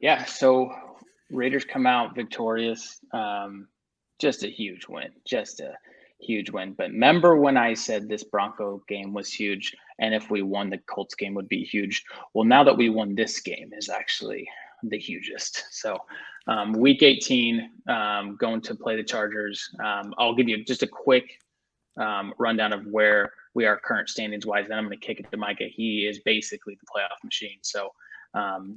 Yeah, so Raiders come out victorious. Just a huge win. Just a huge win. But remember when I said this Bronco game was huge, and if we won the Colts game would be huge? Well, now that we won this game is actually the hugest. So week 18, going to play the Chargers. I'll give you just a quick rundown of where we are current standings wise. Then I'm going to kick it to Micah. He is basically the playoff machine. So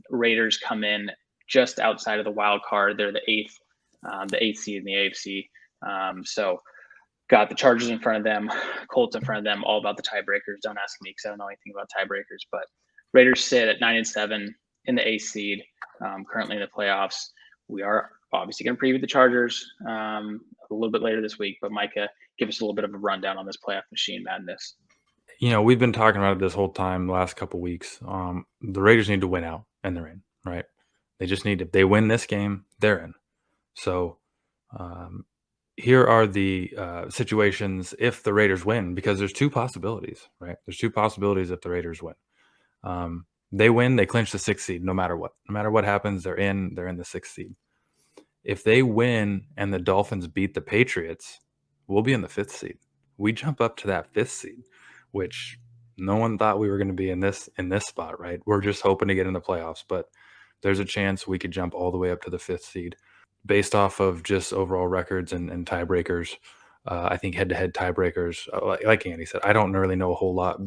Raiders come in just outside of the wild card. They're the eighth seed in the AFC. So got the Chargers in front of them, Colts in front of them. All about the tiebreakers. Don't ask me because I don't know anything about tiebreakers. But Raiders sit at 9-7 in the eighth seed, currently in the playoffs. We are obviously going to preview the Chargers a little bit later this week. But Micah, give us a little bit of a rundown on this playoff machine madness. We've been talking about it this whole time, the last couple weeks. The Raiders need to win out, and they're in, right? They just need to. They win this game, they're in. So here are the situations if the Raiders win, because there's two possibilities, right? There's two possibilities if the Raiders win. They win, they clinch the sixth seed, no matter what. No matter what happens, they're in the sixth seed. If they win and the Dolphins beat the Patriots, we'll be in the fifth seed. We jump up to that fifth seed, which no one thought we were going to be in this spot, right? We're just hoping to get in the playoffs, but there's a chance we could jump all the way up to the fifth seed based off of just overall records and tiebreakers. I think head-to-head tiebreakers, like Andy said, I don't really know a whole lot.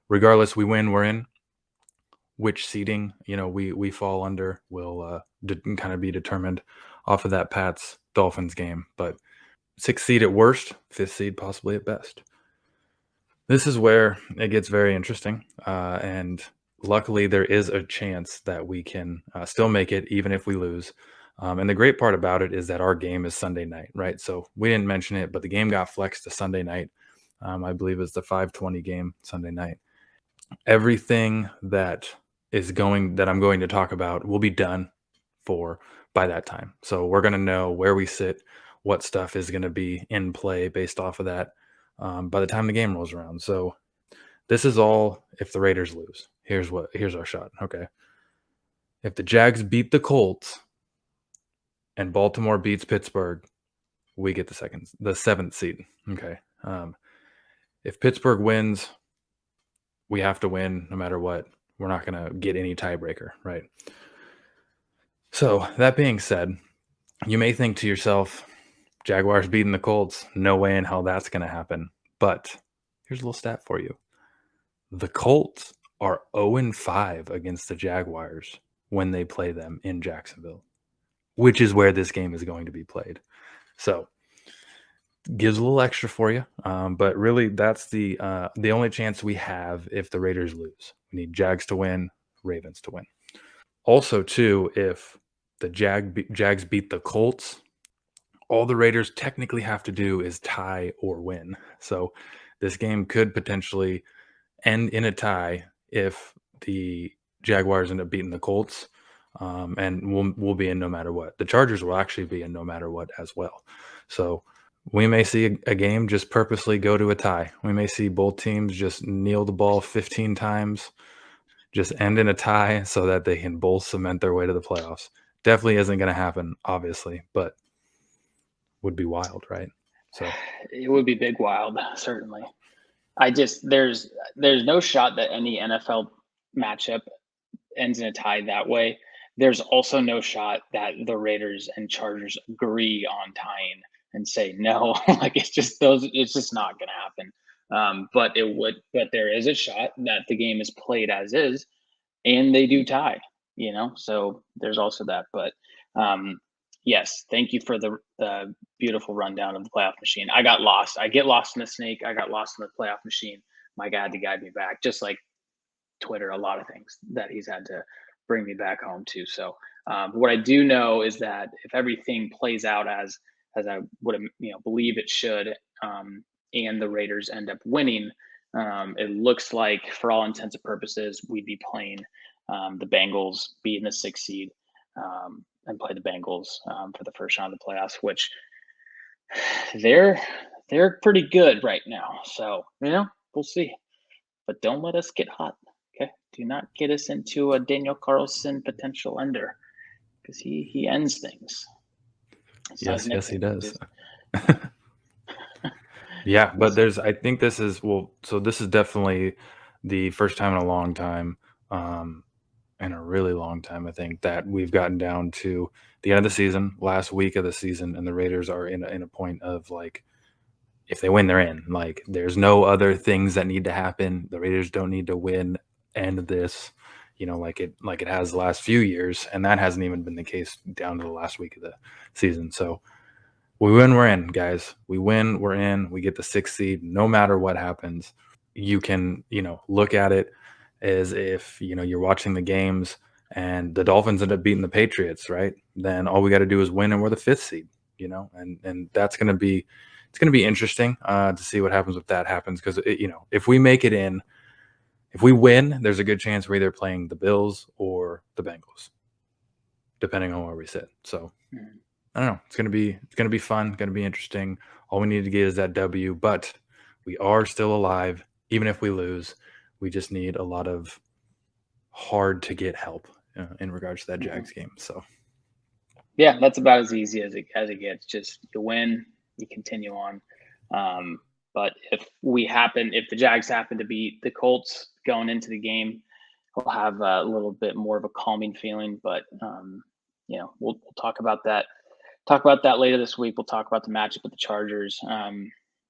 Regardless, we win, we're in. Which seeding, we fall under will kind of be determined off of that Pats Dolphins game. But sixth seed at worst, fifth seed possibly at best. This is where it gets very interesting, and luckily there is a chance that we can still make it even if we lose. And the great part about it is that our game is Sunday night, right? So we didn't mention it, but the game got flexed to Sunday night. I believe it's the 5:20 game Sunday night. Everything that I'm going to talk about will be done by that time. So we're going to know where we sit, what stuff is going to be in play based off of that by the time the game rolls around. So this is all if the Raiders lose. Here's our shot. Okay. If the Jags beat the Colts and Baltimore beats Pittsburgh, we get the seventh seed. Okay. If Pittsburgh wins, we have to win no matter what. We're not going to get any tiebreaker, right? So that being said, you may think to yourself, Jaguars beating the Colts, no way in hell that's going to happen. But here's a little stat for you. The Colts are 0-5 against the Jaguars when they play them in Jacksonville, which is where this game is going to be played. So gives a little extra for you, but really that's the only chance we have if the Raiders lose. We need Jags to win, Ravens to win. Also, too, if the Jags beat the Colts, all the Raiders technically have to do is tie or win. So this game could potentially end in a tie if the Jaguars end up beating the Colts, and we'll be in no matter what. The Chargers will actually be in no matter what as well. So we may see a game just purposely go to a tie. We may see both teams just kneel the ball 15 times, just end in a tie so that they can both cement their way to the playoffs. Definitely isn't going to happen, obviously, but would be wild, right? So it would be big wild, certainly. There's no shot that any NFL matchup ends in a tie that way. There's also no shot that the Raiders and Chargers agree on tying and say no. It's just not going to happen. But there is a shot that the game is played as is, and they do tie. So there's also that. But yes, thank you for the beautiful rundown of the playoff machine. I got lost. I get lost in the snake. I got lost in the playoff machine. My God, to guide me back, just like Twitter, a lot of things that he's had to bring me back home to. So what I do know is that if everything plays out as I would believe it should, and the Raiders end up winning, it looks like for all intents and purposes we'd be playing the Bengals, be in the sixth seed, and play the Bengals for the first round of the playoffs, which they're pretty good right now. So we'll see, but don't let us get hot. Okay, do not get us into a Daniel Carlson potential ender. because he ends things. It's not his Yes, he nickname. does. Yeah. Yeah, but I think this is so this is definitely the first time in a long time, in a really long time, I think, that we've gotten down to the end of the season, last week of the season, and the Raiders are in a point of like, if they win, they're in. Like, there's no other things that need to happen. The Raiders don't need to win, end this, like it has the last few years, and that hasn't even been the case down to the last week of the season. So we win, we're in, guys. We win, we're in. We get the 6th seed, no matter what happens. You can, look at it as if, you're watching the games and the Dolphins end up beating the Patriots, right? Then all we got to do is win and we're the 5th seed, and that's going to be, it's going to be interesting to see what happens if that happens. Because, if we make it in, if we win, there's a good chance we're either playing the Bills or the Bengals, depending on where we sit. So, I don't know. It's gonna be fun. Gonna be interesting. All we need to get is that W, but we are still alive, even if we lose. We just need a lot of hard to get help in regards to that Jags game. So yeah, that's about as easy as it gets. Just you win, you continue on. But if the Jags happen to beat the Colts going into the game, we'll have a little bit more of a calming feeling. But we'll talk about that. Talk about that later this week. We'll talk about the matchup with the Chargers.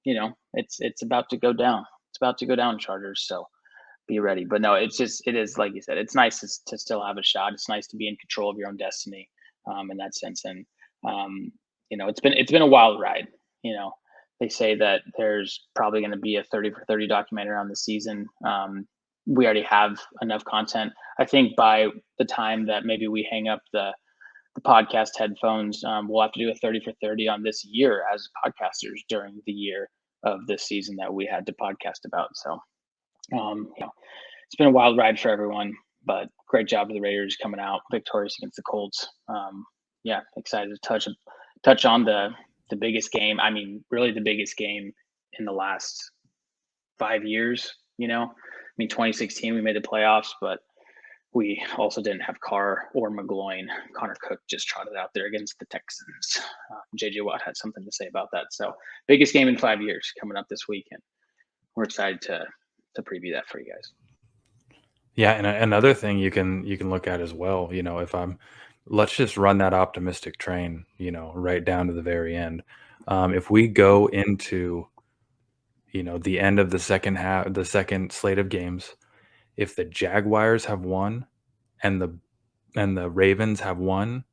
It's about to go down. It's about to go down, Chargers. So be ready. But no, it is like you said. It's nice to still have a shot. It's nice to be in control of your own destiny, in that sense. And it's been a wild ride. They say that there's probably going to be a 30 for 30 documentary on the season. We already have enough content. I think by the time that maybe we hang up the podcast headphones, we'll have to do a 30 for 30 on this year as podcasters during the year of this season that we had to podcast about. So, it's been a wild ride for everyone, but great job of the Raiders coming out victorious against the Colts. Excited to touch on the biggest game. I mean, really the biggest game in the last 5 years. 2016 we made the playoffs, but we also didn't have Carr or McGloin. Connor Cook just trotted out there against the Texans. JJ Watt had something to say about that. So, biggest game in 5 years coming up this weekend. We're excited to preview that for you guys. Yeah, and another thing you can look at as well, let's just run that optimistic train, right down to the very end. If we go into, the end of the second slate of games, if the Jaguars have won and the Ravens have won,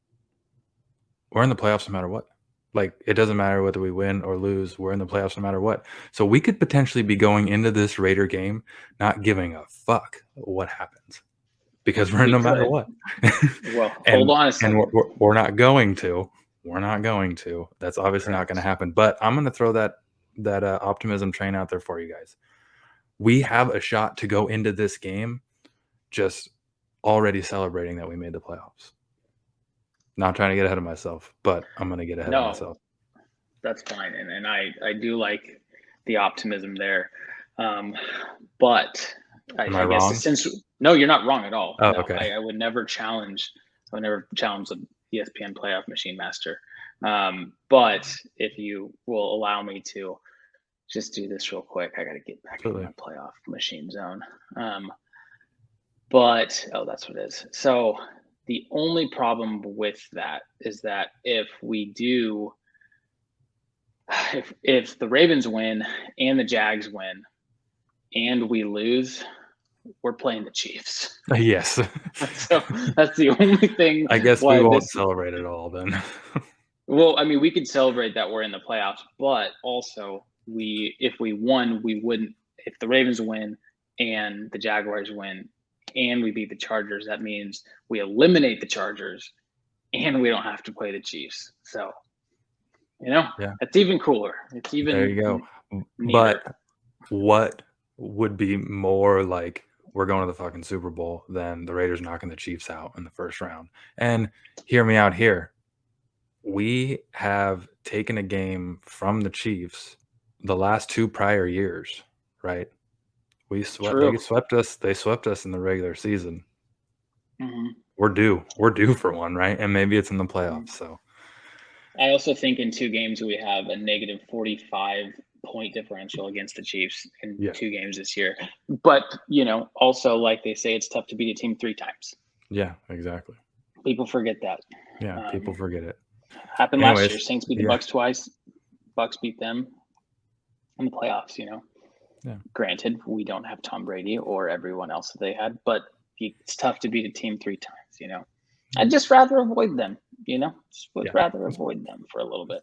we're in the playoffs no matter what. Like, it doesn't matter whether we win or lose, we're in the playoffs no matter what. So we could potentially be going into this Raider game not giving a fuck what happens, because we're in no matter what. Well, hold on a second. And we're not going to. We're not going to. That's obviously not going to happen. But I'm going to throw that optimism train out there for you guys. We have a shot to go into this game just already celebrating that we made the playoffs. Not trying to get ahead of myself, but I'm going to get ahead of myself. That's fine. And I do like the optimism there. But I guess wrong? No, you're not wrong at all. Oh, no, okay. I would never challenge the ESPN playoff machine master. But if you will allow me to just do this real quick, I got to get back into my playoff machine zone. But that's what it is. So the only problem with that is that if the Ravens win and the Jags win and we lose, we're playing the Chiefs. Yes. So that's the only thing. I guess we won't celebrate at all then. Well, I mean, we could celebrate that we're in the playoffs, but also if we won, we wouldn't. If the Ravens win and the Jaguars win and we beat the Chargers, that means we eliminate the Chargers and we don't have to play the Chiefs. So, it's even cooler. It's even there you go. neater. But what would be more like we're going to the fucking Super Bowl than the Raiders knocking the Chiefs out in the first round? And hear me out here. We have taken a game from the Chiefs the last 2 prior years, right? They swept us in the regular season. Mm-hmm. we're due. We're due for one, right? And maybe it's in the playoffs. So I also think in 2 games we have a negative 45 point differential against the Chiefs in yeah, 2 games this year. But, also like they say, it's tough to beat a team 3 times. yeah, exactly. People forget that. Yeah, people forget it. Happened last year. Anyways, Saints beat the yeah, Bucks twice. Bucks beat them in the playoffs. yeah, Granted, we don't have Tom Brady or everyone else that they had, but it's tough to beat a team 3 times. I'd just rather avoid them. Just would yeah. rather avoid them for a little bit.